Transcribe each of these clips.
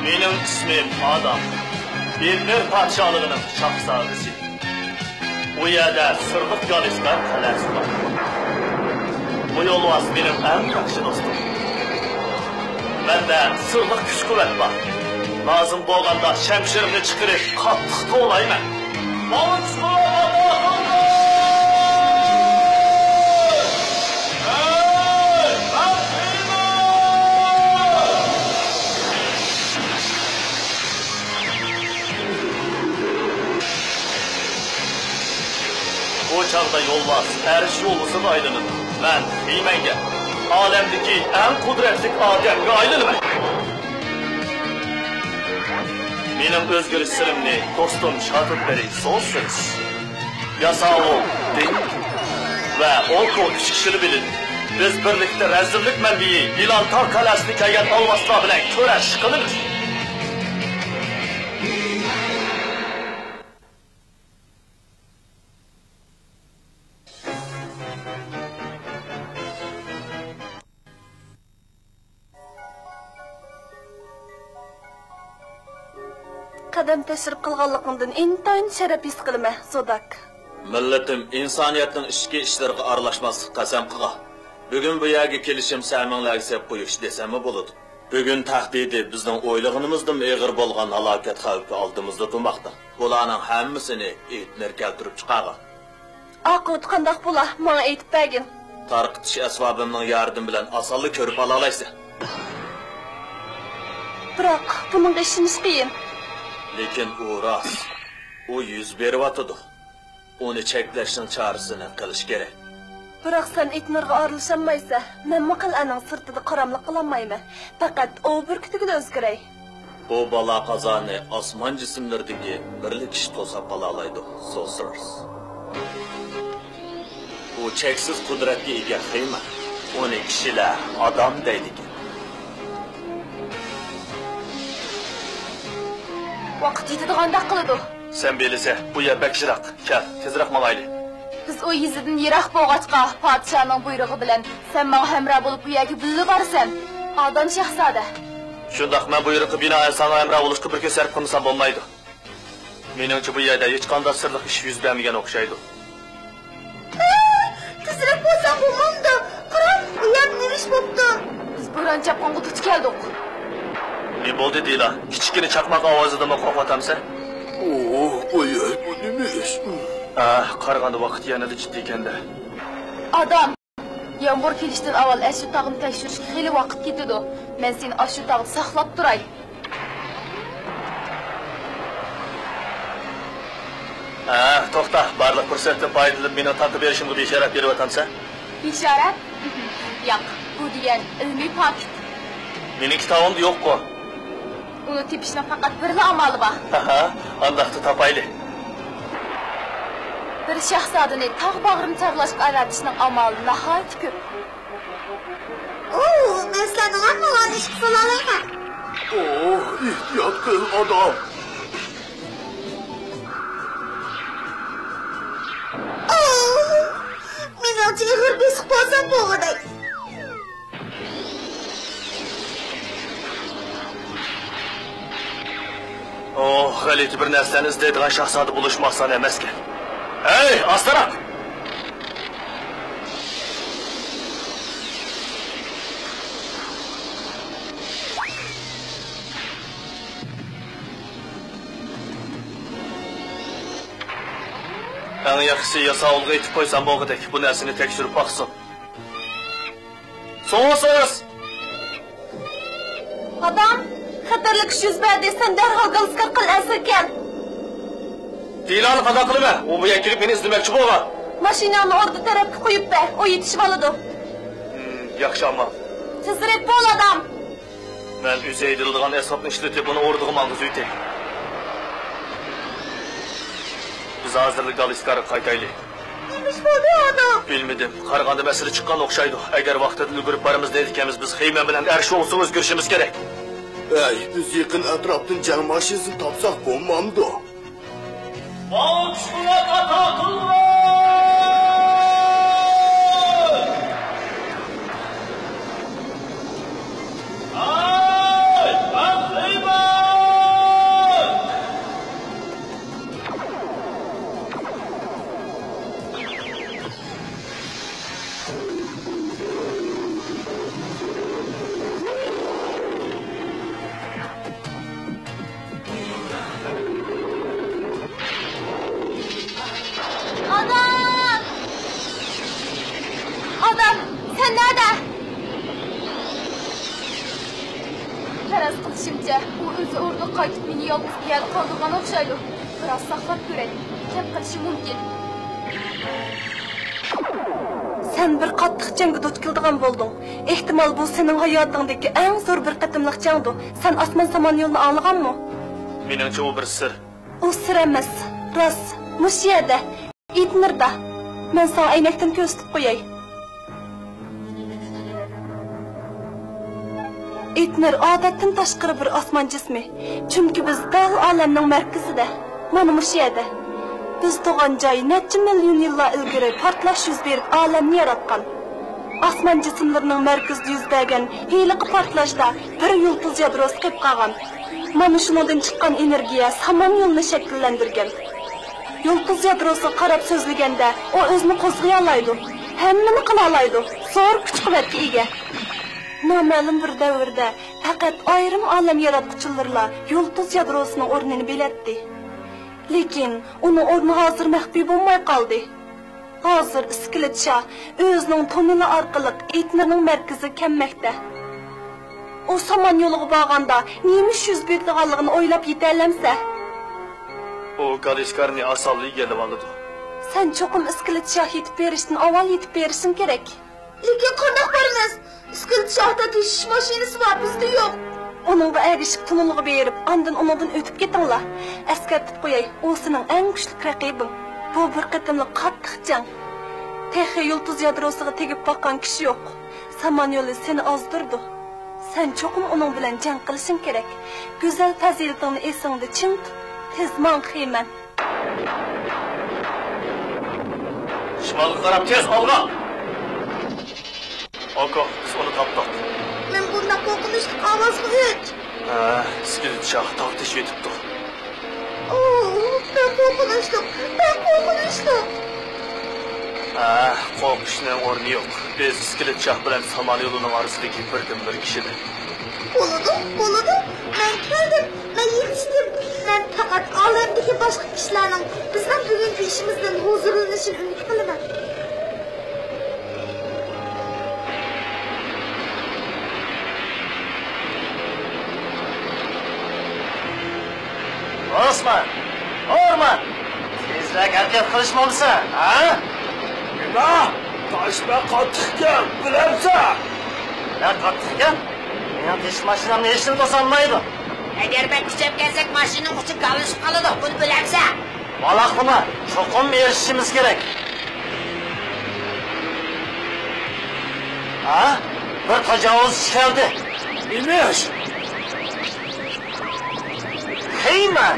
Benim ismim Adam. Bir padişahlığının şahzadesi. Bu yerde sırlık Galistar kalesi var. Bu yolvaz benim en yakşı dostum. Bende sırlık güç kuvvet var. Lazım boğanda şemşirimni çıkırıp katlıkta olayım. Bu çağda yolvaz, her şey olursa aydının. Ben Hiymenge, alemdeki en kudretli Adem'e aydınım. Benim özgür sırrımni dostum Şatıpberi sonsuz. Yasağı o değil ve o üç kişini bilin. Biz birlikte rezillik menbiyi İlan Tar Kalesi'ni kaygan almasla bilen köreş kılınır. Qadam tashrif qilganligingdan intayin sharaf his qilaman, Zodak. Milletim insoniyatning ichki ishlariga aralashmaslik qasam qilgan. Bugun bu yerga kelishim saminlarga sep qo'yish desammi bo'ladi. Bugun tahdidi bizning o'ylaganimizdan eg'ir bo'lgan halokat xavfi oldimizda turmoqda. Bularning hammasini aytnir keltirib chiqargan. Aqo't qandoq bo'la, menga aytib bergin. Tarqitish asbobimning yordami bilan osonlik ko'rib ola olaysiz. Biroq buning ishimiz qiyin. Lekin u rost. U yuz beryotidi. Uni cheklashning chorasini qilish kerak. Biroq sen itnirga aralashamaysa, men maqalaning sirtida qaramlik qilolmayman. Faqat o burkitiga o'zgaray. Bu balo qazoni osmon jismlaridagi birlik kishi to'sab qola oladi. Sorcerers. U cheksiz qudratga ega xiyma. Uni kishilar odam deydi. Vaqt yetadigandak qiladi. Sen bilese bu yer bekşirak. Kel, tezroq mangayli. Biz o yizidan yiroq bo'lg'achqa, podshoning buyrug'i bilan sen menga hamroh bo'lib bu yerga birga borsan, Adam shahzoda. Shundaq men buyruqqa binoan sana hamroh bo'lishga bir ko'z sarf qilmasam bo'lmaydi. Meningcha bu yerda hech qanday sirliq ish yuz bermagan o'xshaydi. Tezroq bo'lsam bo'lmamdi. Qarab, u yer nirish bo'pti. Biz bo'ron chapqonga duch keldik. Ne bo'ldi deyla? Kichkina chaqmoq ovozida qo'rqatamsan? Bu yer bu nima ish? Qaraganda vaqt yanada jiddiy ekanda. Adam, yomg'ir kelishdan avval ashu tog'ni tekshirishga xeyli vaqt ketadi. Men seni ashu tog'ni saqlab turay. To'xta, barliq fursatdan foydalanib meni tatib berishimga bishorat beryapsan. Bishorat? Yo'q, bu degan ilmiy paket. Mening kitobimda yo'q-ku. Uni tepishning faqat bir amali bor. Andaqda topayli. Bir shahzodani tog' bag'rini charlashga avatishning amali nihoyat ko'p. Men seni hammadan ish qila olaman. Ehtiyot qil, Adam. Menimcha ig'ir besiq bo'lsam bo'lg'day. G'alati bir narsani izlaydigan shahzoda bo'lishmoqsan emaskan. Hey, astaroq! Eng yaxshisi yasoqolga aytib qo'ysam bo'g'idek, bu narsani tekshirib boqsin. So'ngsiz! Adam, xatarlik ish yuz berdi, sen darhol Galistar qal'asiga kel. Dilani qada qilma, u bu yerga kelib meni izlamoqchi bo'lgan. Mashinani orqa tarafga qo'yib ber, o yetishib oladi. Yaxshi amma. Tezroq bo'l, Adam. Men o'zaydirilgan asabni ishlatib buni o'rdig'im og'iz uytay. Biz hozirlik Galistarga qaytaylik. Nima bo'ldi, Adam? Bilmedim. Qaraganda masala chiqqan o'xshaydi. Agar vaqtida ulgurib boramiz deyotganmiz, biz xiyma bilan arshi olsa o'zgarishimiz kerak. Biz yaqin atrofdan jang mashinasini topsak bo'lmamdi. Boshqalar qatatılma! Ay, baxtliman! Faraz qilishimcha, u o'zi o'rniga qaytib meni yolg'iz bir yerda qoldirgan o'xshaydi. Biroz saqlab ko'ray. Kim qilishi mumkin? Sen bir qattiq jangga duch keldigan bo'lding. Ehtimol bu sening hayotingdagi eng zo'r bir qatimliq jangdi. Sen osmon samon yo'lini anglaganmi? Meningcha u bir sir. U sir emas. Rost, mush yerda, Itnirda. Men sana aynakdan ko'rsatib qo'yay. Itnir odatdan tashqari bir osmon jismi. Chunki biz dal olamning markazida. Mana mush yerda. Biz tug'an joy necha million yillar ilgari portlash yuz berib olamni yaratgan. Osmon jismlarining markazida yuz bergan heliqi portlashda bir yulduz yadrosi qilib qolgan. Mana shundan chiqqan energiya samon yo'lini shakllantirgan. Yulduz yadrosi qarab so'zlaganda u o'zini qo'zg'ay oladi. Hammani qila oladi. Zo'r kuch-quvvatga ega. Noma'lum bir davrda faqat ayrim olam yaratuvchilarlar yulduz yadrosining o'rnini bilatdi. Lekin uni o'rni hozir maxfiy bo'lmay qoldi. Hozir Skiletsha o'zining tunneli orqali Itnirning markaziga kelmoqda. O samon yo'liga borganda nima yuz berganligini o'ylab yetalamsa, O Galiskarni asalli gelib oldi. Sen cho'qim Skiletsha yetib berishdan avval yetib berishing kerak. Lekin qanday boramiz? Skiletsha tashish mashinasi bor, bizda yo'q. Onunla erişip tunneliga berib, ondan o'tib ketinglar. Eskartib qo'yay, o sening eng kuchli raqibing. Bu bir qatimli qattiq jang. Texi yulduz yadrosiga tegib boqqan kishi yo'q. Samon yo'li seni ozdirdi. Sen cho'qim uning bilan jang qilishing kerak. Go'zal fazilatingni esingda chin tut. Tezman xiyman. Shimolga qarab tez olg'a. Oko, biz uni topdik. Men bundan qo'rqinchli ovozga hech. Skiletsha tortish yetibdi. Ben qo'rqinchli. Qo'rqishning o'rni yo'q. Biz Skiletsha bilan samon yo'lining orasidagi bir kishidir. Bo'ladi. Men keldim. Men yetishdim. Men faqat olamdagi boshqa kishilarning bizdan bugungi ishimizdan huzurlanishini umid qilaman. Osman! Orman! Tezroq harakat qilishmoqsan, ha? Nima? Toshma qattiqkan, bilamsan? Ne qattiqkan? Mening tish mashinamni hech kim to'solmaydi. Agar biz kuchab kelsak, mashina uchi galishib qoladi, buni bilamsan? Malaqlama, cho'qim erishishimiz kerak. Ha? Bir tajovuz keldi. Emish. Heyman!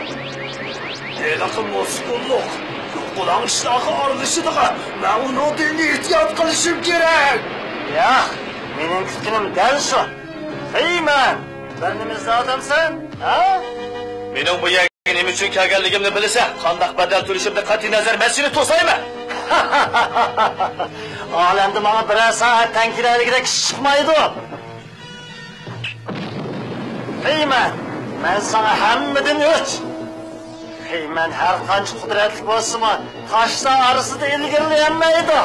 Helaqa mas'ullik. Yo'qolan ishlarga aralashadigan. Men uni ehtiyot qilishim kerak. Ya, mening kutganim dal shu. Heyman! Birnimizda odamsan, ha? Mening bu yerga nima uchun kelganligimni bilsa, qanday badal to'lashimda qat'iy nazar men seni to'sayman. Olamda menga bir soatdan kerakligida chiqmaydi. Heyman! Men sana hammadan o'ch. Heyman har qancha qudratli bo'lsa-mu, toshlar orasida ilgirlayolmaydi.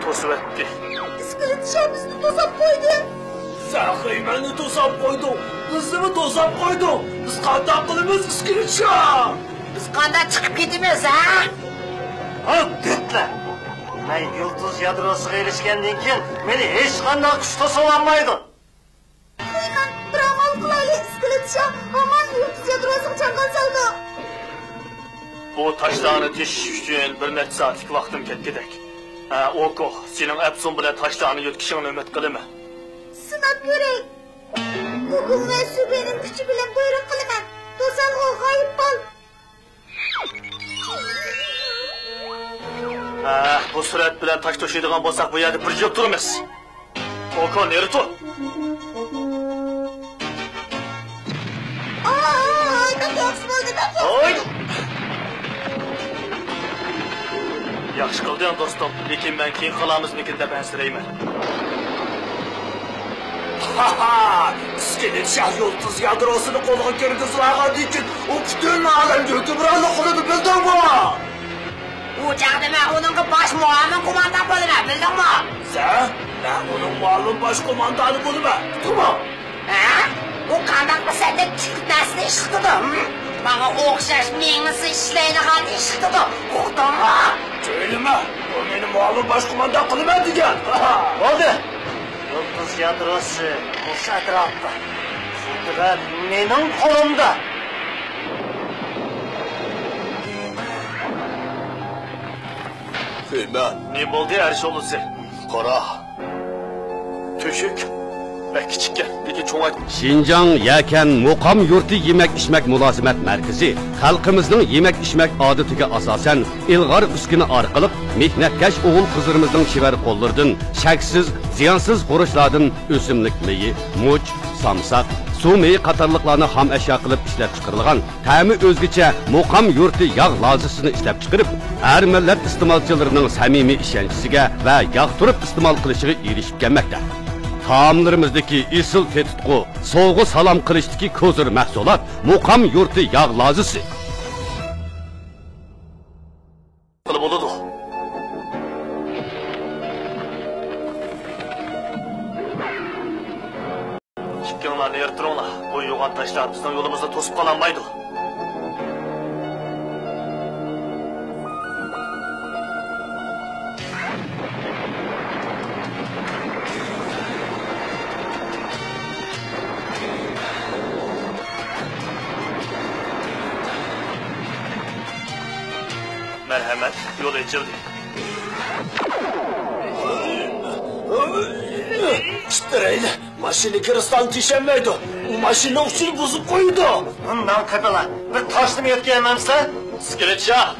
To'sib o'tdi. Skiletsha bizni to'sib qo'ydi. Sen Heymanni to'sib qo'yding. Bizni to'sib qo'yding. Biz qanday qilamiz Skiletsha? Biz qanday chiqib ketamiz, ha? Ketla. Men yulduz yadrosiga erishgandan keyin meni hech qanday kuch to'sa olmaydi. Heyman, bir amal qilaylik. Skiletsha hamon yulduz yadrosiga chanqal soldi. Bu toshlarni teshish uchun bir necha soatlik vaqtim ketgidek. Oko, sening Epson bilan toshlarni yutkishingni umid qilaman. Sinab ko'ray. Bugun men shu benim kuchi bilan buyruq qilaman. To'san o g'oyib bo'l. Bu surat bilan tosh to'shaydigan bo'lsak, bu yerda bir jo'q turamiz. Oko, neri tur? Oy! Yaxshi qilding do'stim, lekin men keyin qilamizmikin deb ansirayman. Skiletsha yulduz yadrosini qo'lga kirgizmagan uchun u butun olamga hukmronlik qiladi, bildingmi? U chaqdimi, uning bosh muavin qo'mondon bo'laman, bildingmi? Sen Ben onun malum başkomandanı bulma. Tamam. Ha? Bu qandaq sende tüknasini ish qildi. Menga o'xshash mengisi ishlaydigan ish qildi. Uqdingmi? Söyleme. O beni malum başkomandan kılıma degan. Oldu. Yıldız yadrosu bu atrofda. Qudrat mening qo'limda. Seymen. Ne bo'ldi Arsholisi? Qora. Tüşük ve kichikka, lekin cho'ng Şinjan Yakan Muqam yurti yemek içmek mülasimet merkezi xalqimizning yemek içmek adetiga asosan ilg'or uskuna orqali mehnatkash o'g'il qizlarimizning chevar qo'llaridan shaksiz ziyansiz xuruchlardan o'simlik meyi, much, samsaq, suv meyi qatorliqlarni ham ashyo qilib ishlab chiqarilgan ta'mi o'zgacha Muqam yurti yog' lozisini ishlab chiqarib, har millat iste'molchilarining samimiy ishonchiga va yoqtirib iste'mol qilishiga erishib kelmoqda. Taamlarımızdaki isil tetutku, soğuk salam kılıçtaki kozur mahsulat, Muqam yurti yağ lazısı. Kılıp oludu. Çıkkınlarını ertironla, bu yoğan taşlar bizden yolumuzda tosup kalanmaydı. Merhamet, yol açıldı. Çıtırayla. Maşini kırıstan tişemleydi. Maşini uçunu bozup koydu. Bundan kadala, bir taşlı mı yetkiyememse? Skeletşah!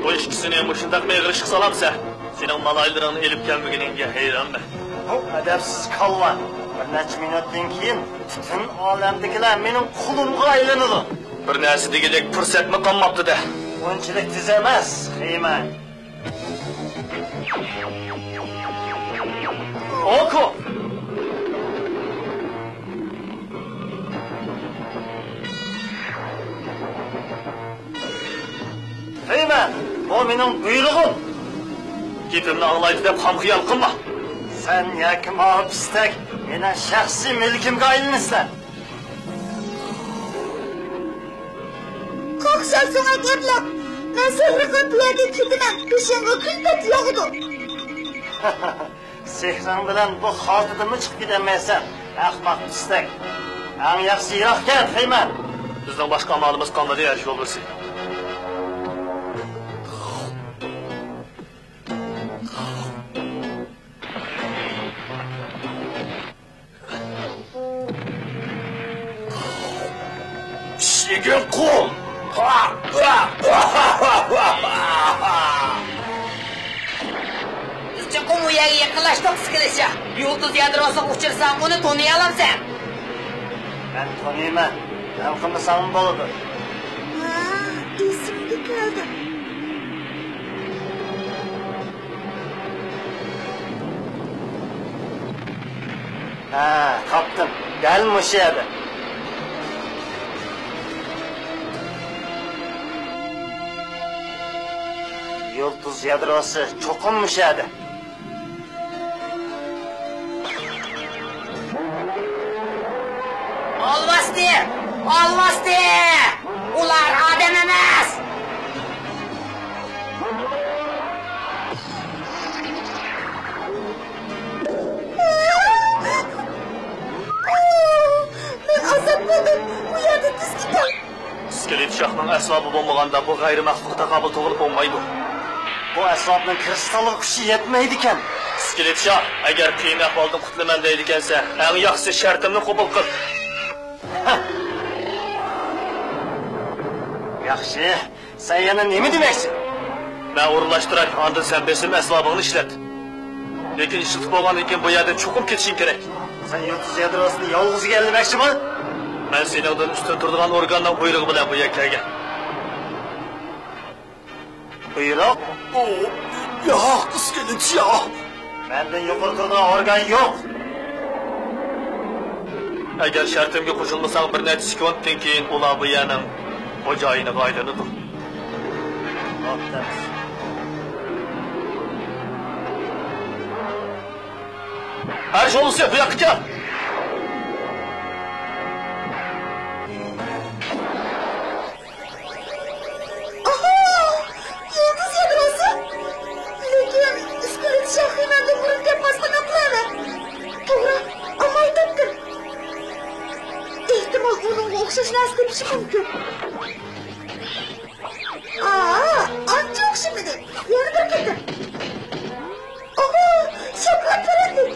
Bu işkisini muşundak meğrışık salamsa, senin malaylarını elip gelmegeninge heyran be. O edepsiz kalvan. Bir neçe minuttan keyin bütün alemdekiler benim kulumga aylanıdı. Bir nersi degecek fırsat mı kalmaptı da. Onçilik dizemez, Heyman. Oku! Heyman, bu benim buyruğum. Gidimini ağlaydı dep ham xiyal qilma. Sen yakim hapstek, meni shaxsiy milkimga aylanassan. Qo'rqsang gaplab. Men sehri qaplarga ketiman. Peshinga kulbat yog'di. Sehring bilan bu xotirdan chiqib ketamaysan. Ahmoq pistak. Eng yaxshi yiroqqa Heyman. Bizning boshqa amalimiz qolmadi ya shu bo'lsa. Şigen kum. Bizcha qum u yerga yaqinlashdik Skelecha. Yulduz yadrosi uchirsam uni toniy olamsan. Ben tanıyman. Ben qilmasam bo'ladi. Ha, esimga keldi. Ha, kaptım. Gel müşahede. Yıldız yadrosi cho'qim müşahede. Olmasdi! Olmasdi! Ular odam emas! Men azab bo'ldim. Bu yerda tiz ketar. Skelet şahının əsabı bo'lmaganda bu g'ayri maxluqda qabul to'g'ri bo'lmaydi. Bu əsabning kristallik kuchi yetmaydikan. Skelet şah, agar qiyin ahvoldan qutulaman deydigansa, eng yaxshi shartimni qabul qil. Yaxshi, sen yana nima demoqchi? Men o'rinlashtiray, ondan sen besim asbobingni ishlat. Lekin ishlatib bo'lgandan keyin bu yerdan cho'qib ketishing kerak. Sen yurtuz yadrosini yolg'iz egallamoqchimi? Men seningdan ustun turadigan organning buyrug'i bilan bu yerga kelgan. Buyruq? Yo'q, iskelet yo'q. Mendan yuqori turadigan organ yo'q. Agar shartimga qo'shilmasang bir necha sekunddan keyin ular bu yerning xo'jayini aylanadi. Her şey olursa bu yakın gel. Şaşırmaz demişi mümkün. Anca yok şimdi. Yeni bir gitti. Şaplat verelim.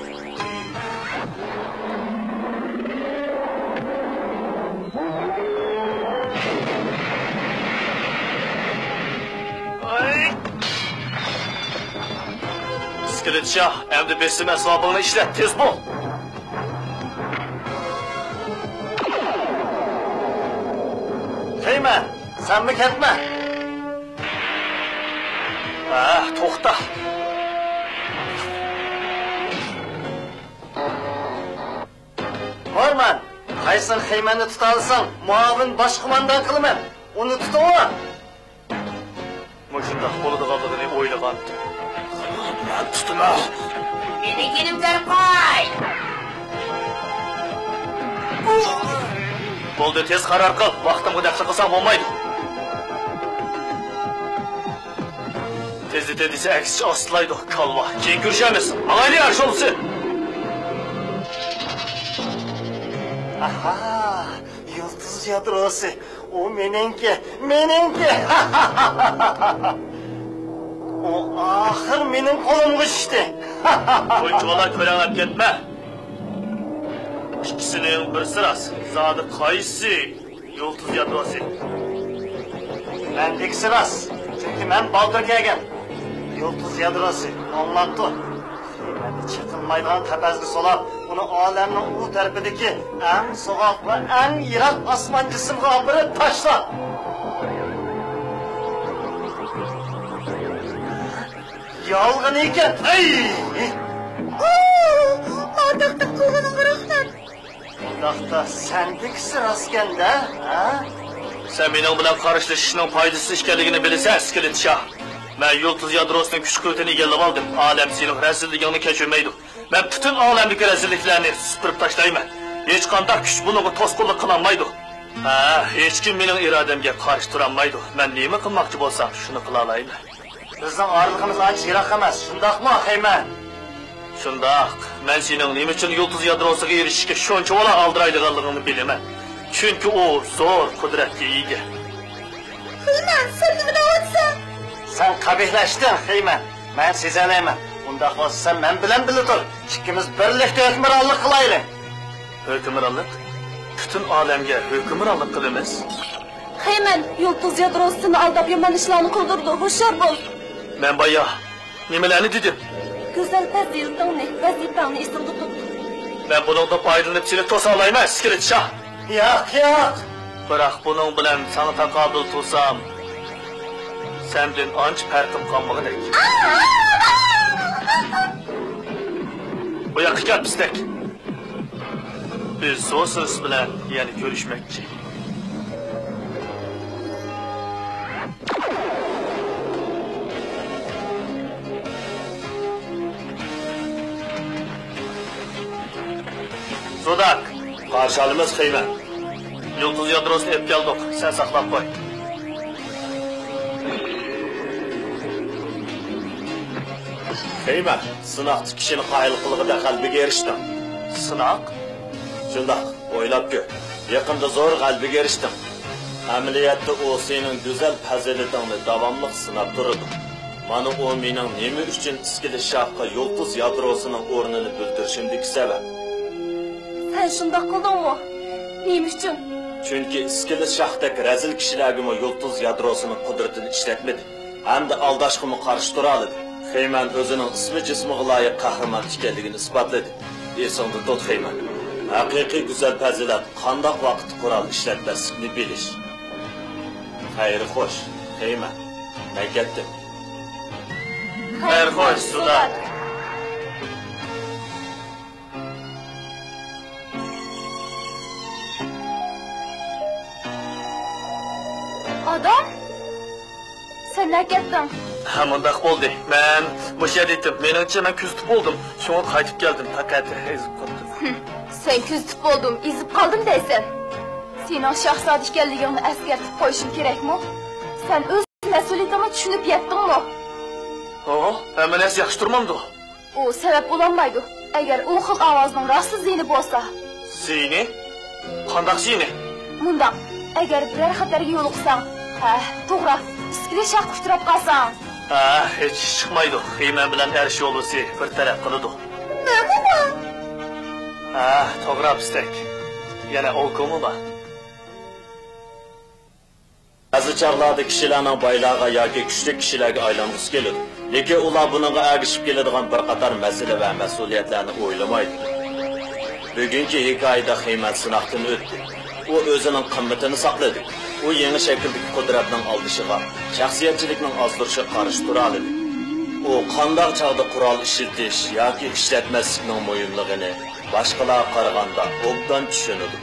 İskelet Şah, emdi besim hesabını işlet, tez bol. Heymen, sen mi ketme? To'xta. Horman, qaysin Heymenni tuta olsang, muavin bosh qo'mondan qilaman. Uni tutaver. Mushundaq bo'ladiganligini o'ylagandim. Men tutma. Meni kelib qo'y. Bo'ldi, tez qaror qil. Vaqtimga daqsa qilsam bo'lmaydi. Tezlikda desa aksicha ostilaydi, kalva. Keyin ko'rishamiz. Mangayli yaxshi bo'lsin. Aha, yulduz yadrosi. O menenki. O axir mening qo'limga tushdi. Bunchalar ko'rangab ketma. İkisinin bir sırası. Zadi qaysi yulduz yadrosi. Mendek sıras. Çünkü ben baldır gelgen. Yulduz yadrosi. Anlattı. Heymenni çıkılmaydan tepezgi solap, bunu alemnin u tarafındaki en soğuk ve en yirak asman cisimge aldırıp taşla. Yalgın iken, ay! Adakta kullanın bıraklar. Bundaqda sendek sırasken de, ha? Sen benim bilan qarşılaşışının faydası ekanligini bilasan, İskelet Şah. Ben yulduz yadrosining kuch-qudratini egallab oldim. Alem sening rezilligingni kechirmaydi. Ben bütün alemdagi rezilliklarni supurib tashlayman. Hech qanday kuch bunga to'sqinlik qila olmaydi. Hech kim mening irodamga qarshi tura olmaydi. Men nima qilmoqchi bo'lsam, shuni qila olayman. Bizning orlig'imiz ancha yiroq emas, shundaqmi, Heyman? Shundaq. Men sening nima uchun yulduz yadrosiga erishishga shuncha vola aldiraydiganligingni bilaman. Chunki u zo'r qudratga ega. Heyman, sen nima deyapsan? Sen qabihlashding, Heyman. Men sezalayman. Undaq bo'lsa men bilan birga tur. Ikkimiz birlikda hukmronlik qilaylik. Hukmronlik? Bütün alemga hukmronlik qilamiz. Heymen, yulduz yadrosini aldab yomon ishlarni qildirdi. Hushyor bo'l. Men boya nimalarni dedim? Go'zal fazilatingni, vazifangni esingda tut. Ben buningdan foydalanib seni to'sa olmayman, İskelet Şah. Yo'q. Biroq buning bilan sana taqobil tursam, senden ancha farqim qolmagandek. Bu yoqqa kel bizdek. Biz so'siz bilan yana ko'rishmoqchi. Zodak, qarshi olamiz Heyman. Yulduz yadrosini ep keldik, sen saqlab qo'y. Heyman, sinoqchi kishini qayil qilig'ida qalbiga erishdim. Sinoq? Shundoq, o'ylab ko'r. Yaqinda zo'r qalbiga erishdim. Amaliyotda u sening go'zal fazilatingni davomli sinab turdi. Mana u mening nima uchun İskelet Şahga yulduz yadrosining o'rnini bildirishimdagi sabab. Sen shundoq qildingmi? Nima uchun? Chunki İskelet Şahdek rezil kishilarga yulduz yadrosining qudratini ishlatmadi. Hamda aldashqimi qarshi tura oldi. Heyman o'zining ismi jismiga loyiq qahramon ekanligini isbotladi. Esingda tut Heyman. Haqiqiy go'zal fazilat qandoq vaqt qurol ishlatmaslikni bilish. Xayr xo'sh, Heyman. Men ketdim. Xayr xo'sh, Zodak. Adam? Sen ne kettin? Hamındaq bo'ldi. Men o'sha dedim, meningcha men kuzatib bo'ldim. Shunga qaytib keldim, faqat ezib qoldim. Sen kuzatib bo'ldim, ezib qoldim deysan. Sening shahzoda ekanligingni eskartib qo'yishim kerakmi? Sen o'z mas'uliyatini tushunib yetdingmi? Hamma narsa yaxshi turmamdi. U sabab bo'lolmaydi. Agar u xil ovozning rosti zini bo'lsa. Zini? Qanday zini? Mundaq, agar biror xatarga yo'liqsang, to'g'ri, ustiga shaq uchrab qolsang, hech chiqmaydi. Xiyman bilan erish yo'lisi bir taraf qiladi. Nima bu? To'g'ri pistak. Yana o'qimi bor. Ba'zi chaqlarda kishilarning boylarga yoki kuchli kishilarga aylang'isi keladi. Lekin ular buningga ergishib keladigan bir qator masala va mas'uliyatlarni o'ylamaydi. Bugungi hikoyada Xiymat sinoqdan o'tdi. U o'zining qimmatini saqladi. U yangi shakldagi qudratning oldishiga, shaxsiyatchilikning ozdirishiga qarshi tura oldi. U qanday chaqda qurol ishlatish yoki ishlatmaslikning muhimligini boshqalarga qaraganda obdan tushunadi.